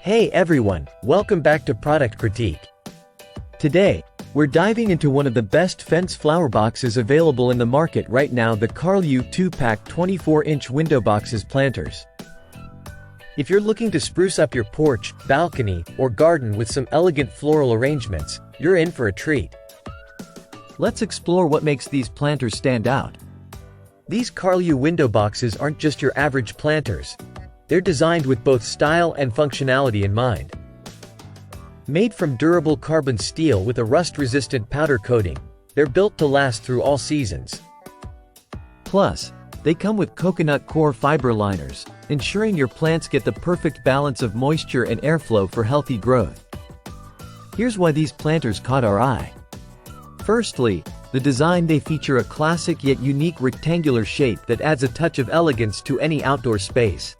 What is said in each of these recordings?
Hey everyone, welcome back to Product Critique. Today, we're diving into one of the best fence flower boxes available in the market right now, the Karlliu 2-pack 24-inch window boxes planters. If you're looking to spruce up your porch, balcony, or garden with some elegant floral arrangements, you're in for a treat. Let's explore what makes these planters stand out. These Karlliu window boxes aren't just your average planters. They're designed with both style and functionality in mind. Made from durable carbon steel with a rust-resistant powder coating, they're built to last through all seasons. Plus, they come with coconut core fiber liners, ensuring your plants get the perfect balance of moisture and airflow for healthy growth. Here's why these planters caught our eye. Firstly, the design. They feature a classic yet unique rectangular shape that adds a touch of elegance to any outdoor space.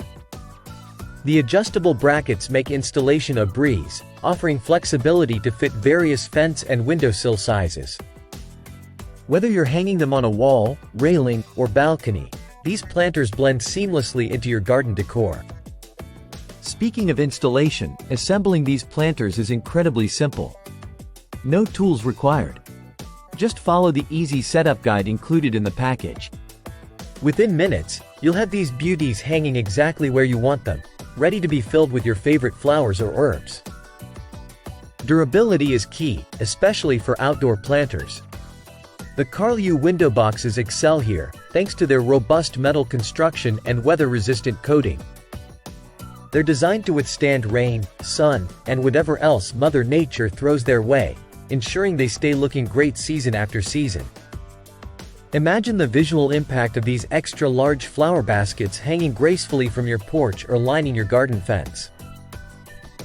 The adjustable brackets make installation a breeze, offering flexibility to fit various fence and windowsill sizes. Whether you're hanging them on a wall, railing, or balcony, these planters blend seamlessly into your garden decor. Speaking of installation, assembling these planters is incredibly simple. No tools required. Just follow the easy setup guide included in the package. Within minutes, you'll have these beauties hanging exactly where you want them, ready to be filled with your favorite flowers or herbs. Durability is key, especially for outdoor planters. The Karlliu window boxes excel here, thanks to their robust metal construction and weather-resistant coating. They're designed to withstand rain, sun, and whatever else Mother Nature throws their way, ensuring they stay looking great season after season. Imagine the visual impact of these extra-large flower baskets hanging gracefully from your porch or lining your garden fence.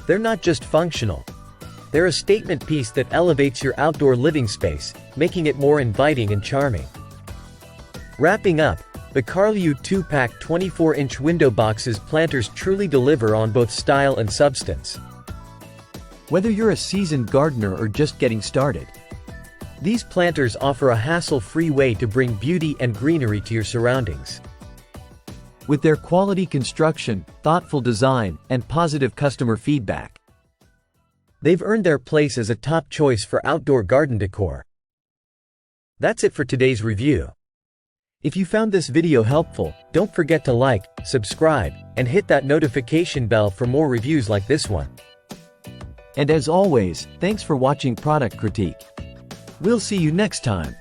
They're not just functional. They're a statement piece that elevates your outdoor living space, making it more inviting and charming. Wrapping up, the Karlliu 2-pack 24-inch window boxes planters truly deliver on both style and substance. Whether you're a seasoned gardener or just getting started, these planters offer a hassle-free way to bring beauty and greenery to your surroundings. With their quality construction, thoughtful design, and positive customer feedback, they've earned their place as a top choice for outdoor garden decor. That's it for today's review. If you found this video helpful, don't forget to like, subscribe, and hit that notification bell for more reviews like this one. And as always, thanks for watching Product Critique. We'll see you next time.